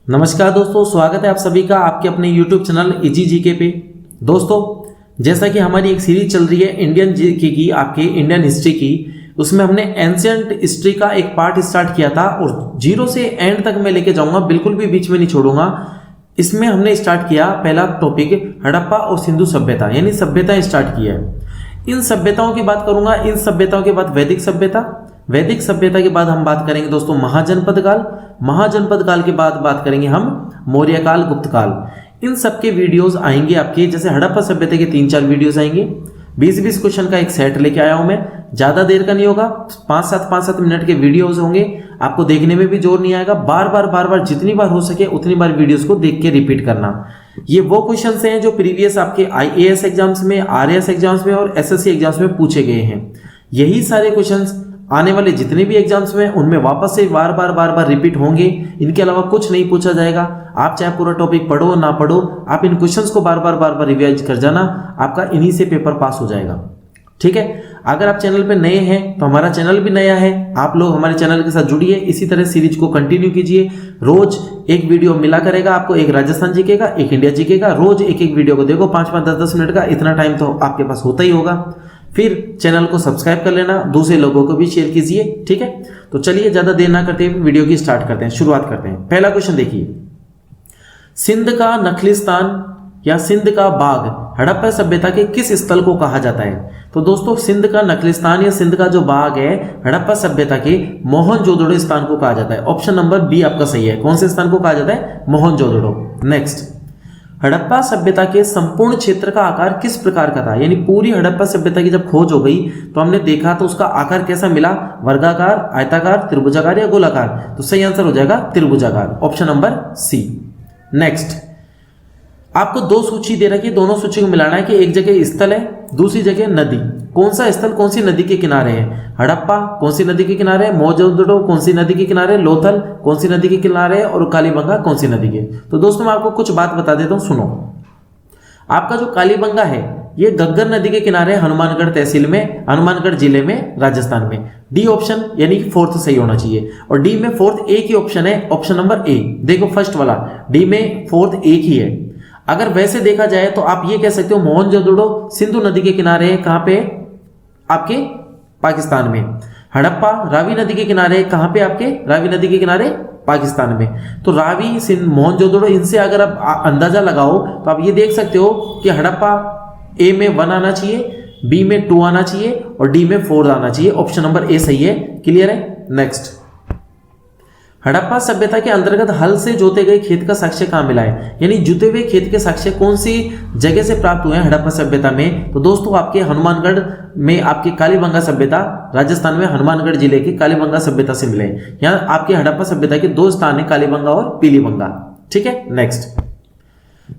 नमस्कार दोस्तों, स्वागत है आप सभी का आपके अपने YouTube चैनल इजी जीके पे। दोस्तों, जैसा कि हमारी एक सीरीज चल रही है इंडियन जीके की, आपके इंडियन हिस्ट्री की, उसमें हमने एंशिएंट हिस्ट्री का एक पार्ट स्टार्ट किया था और जीरो से एंड तक मैं लेके जाऊंगा, बिल्कुल भी बीच में नहीं छोड़ूंगा। इसमें हमने स्टार्ट किया पहला टॉपिक हड़प्पा और सिंधु सभ्यता, यानी सभ्यता स्टार्ट की है। इन सभ्यताओं की बात करूंगा। इन सभ्यताओं के बाद वैदिक सभ्यता, वैदिक सभ्यता के बाद हम बात करेंगे दोस्तों महाजनपद काल, महाजनपद काल के बाद बात करेंगे हम मौर्य काल, गुप्त काल। इन सब के वीडियोस आएंगे आपके, जैसे हड़प्पा सभ्यता के 3-4 वीडियोस आएंगे। 20-20 क्वेश्चन का एक सेट लेके आया हूं मैं, ज्यादा देर का नहीं होगा, 5-7 मिनट के वीडियोस होंगे। आपको देखने में भी जोर नहीं आएगा। बार बार जितनी बार हो सके उतनी बार वीडियोस को देख के रिपीट करना। ये वो क्वेश्चंस हैं जो प्रीवियस आपके आईएएस एग्जाम्स में, आरएएस एग्जाम्स में और एसएससी एग्जाम्स में पूछे गए हैं। यही सारे क्वेश्चंस आने वाले जितने भी एग्जाम्स में उनमें वापस से बार बार रिपीट होंगे। इनके अलावा कुछ नहीं पूछा जाएगा। आप चाहे पूरा टॉपिक पढ़ो ना पढ़ो, आप इन क्वेश्चंस को बार बार रिवाइज कर जाना, आपका इन्हीं से पेपर पास हो जाएगा। ठीक है। अगर आप चैनल पे नए हैं तो हमारा चैनल भी नया है, आप लोग हमारे चैनल के साथ जुड़िए, इसी तरह सीरीज को कंटिन्यू कीजिए। रोज एक वीडियो मिला करेगा आपको, एक राजस्थान जीके का, एक इंडिया जीके का। रोज एक वीडियो को देखो, 5-5, 10-10 मिनट का, इतना टाइम तो आपके पास होता ही होगा। फिर चैनल को सब्सक्राइब कर लेना, दूसरे लोगों को भी शेयर कीजिए। ठीक है। तो चलिए ज्यादा देर ना करते हुए वीडियो की स्टार्ट करते हैं, शुरुआत करते हैं। पहला क्वेश्चन देखिए, सिंध का नखलिस्तान या सिंध का बाग हड़प्पा सभ्यता के किस स्थल को कहा जाता है? तो दोस्तों, सिंध का नखलिस्तान या सिंध का जो बाग है हड़प्पा सभ्यता के मोहनजोदड़ो स्थान को कहा जाता है। ऑप्शन नंबर बी आपका सही है। कौन से स्थान को कहा जाता है? मोहनजोदड़ो। नेक्स्ट, हड़प्पा सभ्यता के संपूर्ण क्षेत्र का आकार किस प्रकार का था? यानी पूरी हड़प्पा सभ्यता की जब खोज हो गई तो हमने देखा तो उसका आकार कैसा मिला? वर्गाकार, आयताकार, त्रिभुजाकार या गोलाकार? तो सही आंसर हो जाएगा त्रिभुजाकार, ऑप्शन नंबर सी। नेक्स्ट, आपको दो सूची दे रखी है, दोनों सूची को मिलाना है कि एक जगह स्थल है, दूसरी जगह नदी। कौन सा स्थल कौन सी नदी के किनारे है? हड़प्पा कौन सी नदी के किनारे है? मोहनजोदड़ो कौन सी नदी के किनारे? लोथल कौन सी नदी के किनारे है? और कालीबंगा कौन सी नदी के? तो दोस्तों मैं आपको कुछ बात बता देता हूं, सुनो। आपका जो कालीबंगा है ये गग्गर नदी के किनारे हनुमानगढ़ तहसील में, हनुमानगढ़ जिले में, राजस्थान में। डी ऑप्शन यानी कि फोर्थ सही होना चाहिए। और डी में फोर्थ एक ही ऑप्शन है, ऑप्शन नंबर ए। देखो फर्स्ट वाला डी में फोर्थ एक ही है। अगर वैसे देखा जाए तो आप ये कह सकते हो मोहनजोदड़ो सिंधु नदी के किनारे है। कहां पे? आपके पाकिस्तान में। हड़प्पा रावी नदी के किनारे, कहां पे? आपके रावी नदी के किनारे, पाकिस्तान में। तो रावी, सिंध, मोहनजोदड़ो, इनसे अगर आप अंदाजा लगाओ तो आप ये देख सकते हो कि हड़प्पा ए में 1 आना चाहिए, बी में 2 आना चाहिए और डी में 4 आना चाहिए। ऑप्शन नंबर ए सही है। क्लियर है? नेक्स्ट, हड़प्पा सभ्यता के अंतर्गत हल से जोते गए खेत का साक्ष्य कहां मिला है? यानी जुते हुए खेत के साक्ष्य कौन सी जगह से प्राप्त हुए हैं हड़प्पा सभ्यता में? तो दोस्तों आपके हनुमानगढ़ में, आपके कालीबंगा सभ्यता, राजस्थान में हनुमानगढ़ जिले के कालीबंगा सभ्यता से मिले। यहाँ आपके हड़प्पा सभ्यता के 2 स्थान है, कालीबंगा और पीलीबंगा। ठीक है। नेक्स्ट,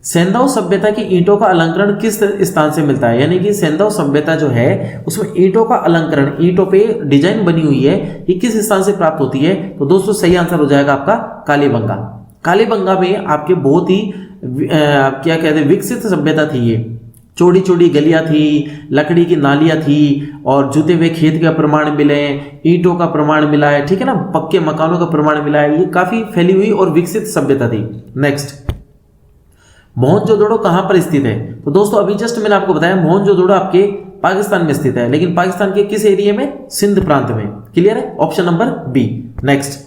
सेंधव सभ्यता की ईंटों का अलंकरण किस स्थान से मिलता है? यानी कि सेंधव सभ्यता जो है उसमें ईंटों का अलंकरण, ईंटों पे डिजाइन बनी हुई है, ये किस स्थान से प्राप्त होती है? तो दोस्तों सही आंसर हो जाएगा आपका कालीबंगा। कालीबंगा में आपके बहुत ही क्या कहते हैं, विकसित सभ्यता थी। ये चौड़ी चौड़ी गलियां थी, लकड़ी की नालियां थी और जुते हुए खेत का प्रमाण मिले, ईंटों का प्रमाण मिला है। ठीक है ना, पक्के मकानों का प्रमाण मिला है। ये काफी फैली हुई और विकसित सभ्यता थी। नेक्स्ट, मोहनजोदड़ो कहां पर स्थित है? तो दोस्तों अभी जस्ट मैंने आपको बताया मोहनजोदड़ो आपके पाकिस्तान में स्थित है, लेकिन पाकिस्तान के किस एरिया में? सिंध प्रांत में। क्लियर है? Option number B. Next,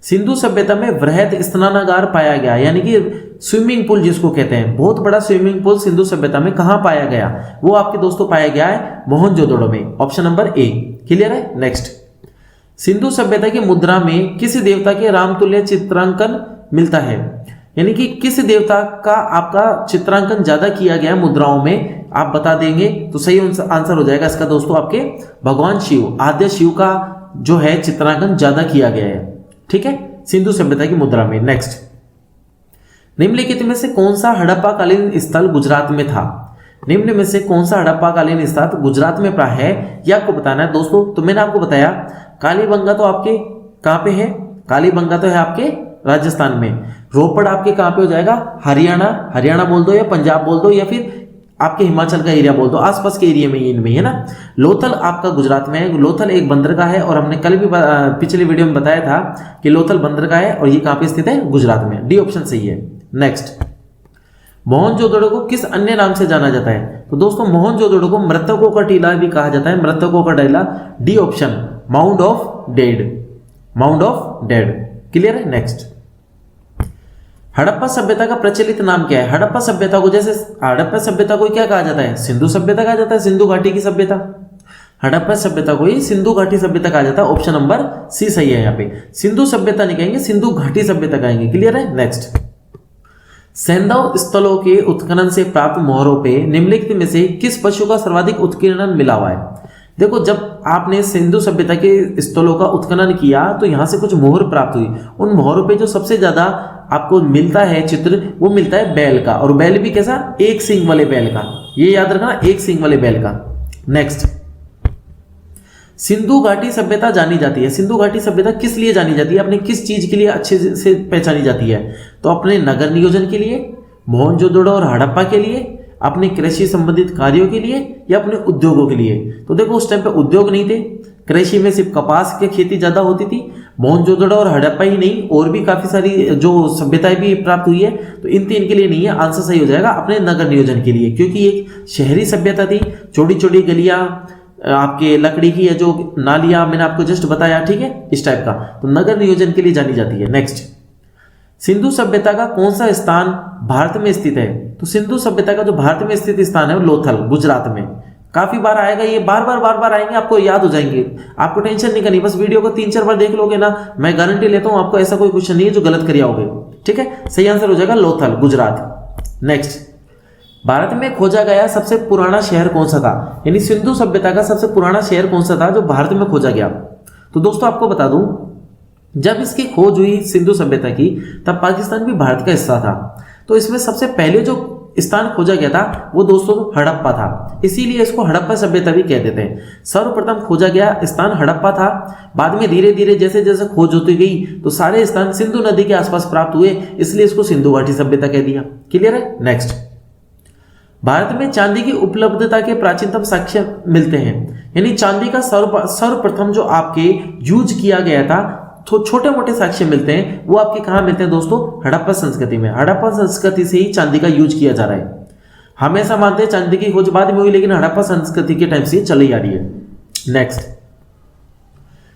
Sindhu सभ्यता में वृहद स्नानागार पाया गया, यानी कि स्विमिंग पूल जिसको कहते हैं, बहुत बड़ा स्विमिंग पूल सिंधु सभ्यता में कहां पाया गया? वो आपके दोस्तों पाया गया है मोहनजोदड़ो में। Option number A. क्लियर है? नेक्स्ट, सिंधु सभ्यता की मुद्रा में किस देवता के रामतुल्य चित्रांकन मिलता है? यानी कि किस देवता का आपका चित्रांकन ज्यादा किया गया है मुद्राओं में? आप बता देंगे तो सही आंसर हो जाएगा इसका दोस्तों आपके भगवान शिव, आद्य शिव का जो है चित्रांकन ज्यादा किया गया है। ठीक है, सिंधु सभ्यता की मुद्रा में। नेक्स्ट, निम्नलिखित में से कौन सा हड़प्पा कालीन स्थल गुजरात में था? निम्न में से कौन सा हड़प्पा कालीन स्थल गुजरात में प्राय है, ये आपको बताना है दोस्तों। तो मैंने आपको बताया कालीबंगा तो आपके कहां पे है? कालीबंगा तो है आपके राजस्थान में। रोपड़ आपके कहां पे हो जाएगा? हरियाणा, हरियाणा बोल दो या पंजाब बोल दो या फिर आपके हिमाचल का एरिया बोल दो, आसपास के एरिया में इनमें है ना। लोथल आपका गुजरात में है। लोथल एक बंदरगाह है और हमने कल भी पिछले वीडियो में बताया था कि लोथल बंदरगाह है और ये कहां पे स्थित है, गुजरात में। डी ऑप्शन सही है। नेक्स्ट, मोहनजोदड़ो को किस अन्य नाम से जाना जाता है? तो दोस्तों मोहनजोदड़ो को मृतकों का टीला भी कहा जाता है, मृतकों का टीला। D option, mound of dead, mound of dead. Clear है। नेक्स्ट, हड़प्पा सभ्यता का प्रचलित नाम क्या है? हड़प्पा सभ्यता को, जैसे हड़प्पा सभ्यता को क्या कहा जाता है? सिंधु सभ्यता कहा जाता है, सिंधु घाटी की सभ्यता। हड़प्पा सभ्यता को ही सिंधु घाटी सभ्यता कहा जाता है। ऑप्शन नंबर सी सही है। यहाँ पे सिंधु सभ्यता नहीं कहेंगे, सिंधु घाटी सभ्यता कहेंगे। क्लियर है। नेक्स्ट, सैंधव स्थलों के उत्खनन से प्राप्त मोहरों पे निम्नलिखित में से किस पशु का सर्वाधिक उत्कीर्णन मिला हुआ है? देखो, जब आपने सिंधु सभ्यता के स्थलों का उत्खनन किया तो यहां से कुछ मोहर प्राप्त हुई। उन मोहरों पे जो सबसे ज्यादा आपको मिलता है चित्र, वो मिलता है बैल का। और बैल भी कैसा? एक सींग वाले बैल का। ये याद रखना, एक सींग वाले बैल का। नेक्स्ट, सिंधु घाटी सभ्यता जानी जाती है। सिंधु घाटी सभ्यता किस लिए जानी जाती है? अपने किस चीज के लिए अच्छे से पहचानी जाती है? तो अपने नगर नियोजन के लिए, मोहनजोदड़ो और हड़प्पा के लिए, अपने कृषि संबंधित कार्यों के लिए, या अपने उद्योगों के लिए? तो देखो, उस टाइम पे उद्योग नहीं थे, कृषि में सिर्फ कपास की खेती ज्यादा होती थी। मोहनजोदड़ो और हड़प्पा ही नहीं, और भी काफी सारी जो सभ्यताएं भी प्राप्त हुई है, तो इन तीन के लिए नहीं है। आंसर सही हो जाएगा अपने नगर नियोजन के लिए, क्योंकि एक शहरी सभ्यता थी। छोटी छोटी गलियां, आपके लकड़ी की है जो नालियां, मैंने आपको जस्ट बताया, ठीक है, इस टाइप का। तो नगर नियोजन के लिए जानी जाती है। नेक्स्ट, सिंधु सभ्यता का कौन सा स्थान भारत में स्थित है? तो सिंधु सभ्यता का जो भारत में स्थित स्थान है वो लोथल, गुजरात में। काफी बार आएगा ये, बार बार आएंगे, आपको याद हो जाएंगे। आपको टेंशन नहीं करनी, बस वीडियो को 3-4 बार देख लोगे ना, मैं गारंटी लेता हूं आपको ऐसा कोई क्वेश्चन नहीं है जो गलत कर आओगे। ठीक है, सही आंसर हो जाएगा लोथल, गुजरात। नेक्स्ट, भारत में खोजा गया सबसे पुराना शहर कौन सा था? यानी सिंधु सभ्यता का सबसे पुराना शहर कौन सा था जो भारत में खोजा गया? तो दोस्तों आपको बता दूं, जब इसकी खोज हुई सिंधु सभ्यता की, तब पाकिस्तान भी भारत का हिस्सा था। तो इसमें सबसे पहले जो स्थान खोजा गया था वो दोस्तों हड़प्पा था, इसीलिए इसको हड़प्पा सभ्यता भी कह देते हैं। सर्वप्रथम खोजा गया स्थान हड़प्पा था। बाद में धीरे धीरे जैसे जैसे खोज होती गई तो सारे स्थान सिंधु नदी के आसपास प्राप्त हुए, इसलिए इसको सिंधु घाटी सभ्यता कह दिया। क्लियर है। नेक्स्ट, भारत में चांदी की उपलब्धता के प्राचीनतम साक्ष्य मिलते हैं। यानी चांदी का सर्वप्रथम जो आपके यूज किया गया था, तो छोटे मोटे साक्ष्य मिलते हैं, वो आपके कहां मिलते हैं दोस्तों? हड़प्पा संस्कृति में। हड़प्पा संस्कृति से ही चांदी का यूज किया जा रहा है। हमेशा मानते हैं चांदी की खोज बाद में हुई, लेकिन हड़प्पा संस्कृति के टाइम से चली आ रही है। नेक्स्ट,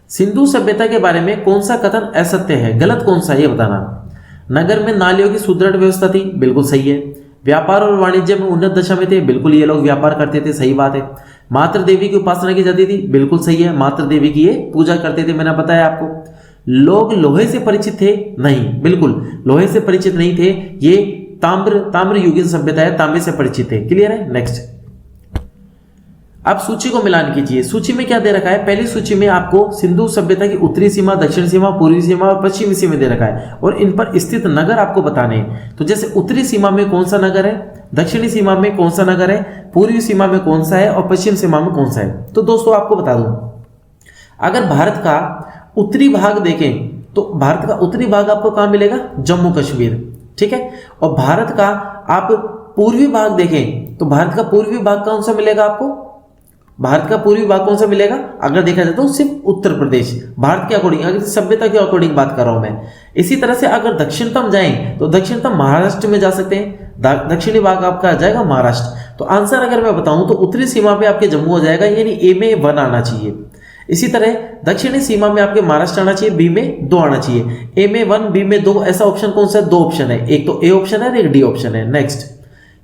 सिंधु सभ्यता के बारे में कौन सा कथन असत्य है, गलत कौन सा, ये बताना। नगर में नालियों की सुदृढ़ व्यवस्था थी, बिल्कुल सही है। व्यापार और वाणिज्य में उन्नत दशा में थे, बिल्कुल ये लोग व्यापार करते थे, सही बात है। मातृ देवी की उपासना की जाती थी, बिल्कुल सही है, मातृ देवी की ये पूजा करते थे, मैंने बताया आपको। लोग लोहे से परिचित थे, नहीं, बिल्कुल लोहे से परिचित नहीं थे। ये ताम्र युगीन सभ्यता है, तांबे से परिचित है। क्लियर है। नेक्स्ट, अब सूची को मिलान कीजिए। सूची में क्या दे रखा है? पहली सूची में आपको सिंधु सभ्यता की उत्तरी सीमा, दक्षिण सीमा, पूर्वी सीमा और पश्चिमी सीमा दे रखा है, और इन पर स्थित नगर आपको बताने हैं। तो जैसे उत्तरी सीमा में कौन सा नगर है, दक्षिणी सीमा में कौन सा नगर है, पूर्वी सीमा में कौन सा है, और पश्चिम सीमा में कौन सा है। तो दोस्तों आपको बता दूं, अगर भारत का उत्तरी भाग देखें तो भारत का उत्तरी भाग आपको कहां मिलेगा? जम्मू कश्मीर। ठीक है। और भारत का आप पूर्वी भाग देखें तो भारत का पूर्वी भाग कौन सा मिलेगा आपको? भारत का पूर्वी भाग कौन सा मिलेगा? अगर देखा जाए तो सिर्फ उत्तर प्रदेश, भारत के अकॉर्डिंग, अगर सभ्यता के अकॉर्डिंग बात कर रहा हूं मैं। इसी तरह से अगर दक्षिणतम जाएं तो दक्षिणतम महाराष्ट्र में जा सकते हैं, दक्षिणी भाग आपका आ जाएगा महाराष्ट्र। तो आंसर अगर मैं बताऊं तो उत्तरी सीमा पे आपके जम्मू हो जाएगा, यानी ए में 1 आना चाहिए। इसी तरह दक्षिणी सीमा में आपके महाराष्ट्र आना चाहिए, बी में 2 आना चाहिए। ए में 1, बी में 2, ऐसा ऑप्शन कौन सा है? 2 ऑप्शन है, एक तो ए ऑप्शन है और एक डी ऑप्शन है। नेक्स्ट,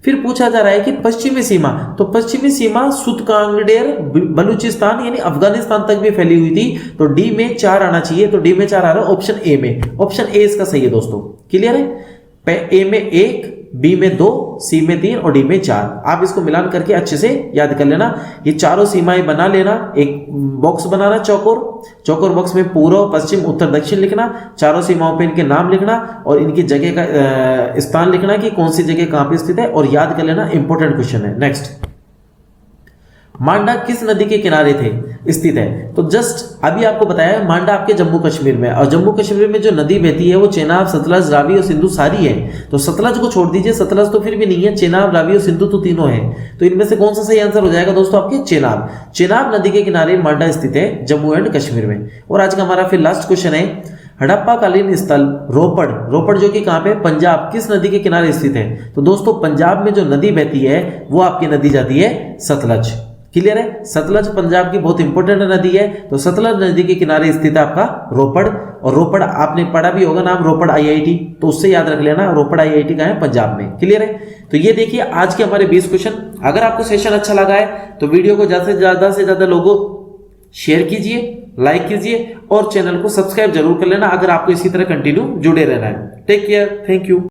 फिर पूछा जा रहा है कि पश्चिमी सीमा, तो पश्चिमी सीमा सुतकांगडेर बलूचिस्तान यानी अफगानिस्तान तक भी फैली हुई थी, तो डी में 4 आना चाहिए। तो डी में 4 आ रहा है ऑप्शन ए में, ऑप्शन ए इसका सही है दोस्तों। क्लियर है। ए में 1, बी में 2, सी में 3 और डी में 4। आप इसको मिलान करके अच्छे से याद कर लेना। ये चारों सीमाएं बना लेना, एक बॉक्स बनाना चौकोर बॉक्स में पूर्व, पश्चिम, उत्तर, दक्षिण लिखना, चारों सीमाओं पे इनके नाम लिखना और इनकी जगह का स्थान लिखना कि कौन सी जगह कहां पे स्थित है, और याद कर लेना, इंपॉर्टेंट क्वेश्चन है। नेक्स्ट, मांडा किस नदी के किनारे थे स्थित है? तो जस्ट अभी आपको बताया मांडा आपके जम्मू कश्मीर में, और जम्मू कश्मीर में जो नदी बहती है वो चेनाब, सतलज, रावी और सिंधु सारी है। तो सतलज को छोड़ दीजिए, सतलज तो फिर भी नहीं है, चेनाब, रावी और सिंधु तो तीनों है। तो इनमें से कौन सा सही आंसर हो जाएगा दोस्तों? आपके चेनाब। चेनाब नदी के किनारे मांडा स्थित है जम्मू एंड कश्मीर में। और आज का हमारा फिर लास्ट क्वेश्चन है, हड़प्पा कालीन स्थल रोपड़, रोपड़ जो कि कहां पे? पंजाब, किस नदी के किनारे स्थित है? तो दोस्तों पंजाब में जो नदी बहती है वो आपकी नदी जाती है सतलज। क्लियर है? सतलज पंजाब की बहुत इंपॉर्टेंट नदी है। तो सतलज नदी के किनारे स्थित है आपका रोपड़। और रोपड़ आपने पढ़ा भी होगा नाम, रोपड़ आईआईटी, तो उससे याद रख लेना, रोपड़ आईआईटी का है पंजाब में। क्लियर है? तो ये देखिए आज के हमारे 20 क्वेश्चन। अगर आपको सेशन अच्छा लगा है तो वीडियो को ज्यादा से ज्यादा लोगों शेयर कीजिए, लाइक कीजिए और चैनल को सब्सक्राइब जरूर कर लेना अगर आपको इसी तरह कंटिन्यू जुड़े रहना है। Take care, thank you.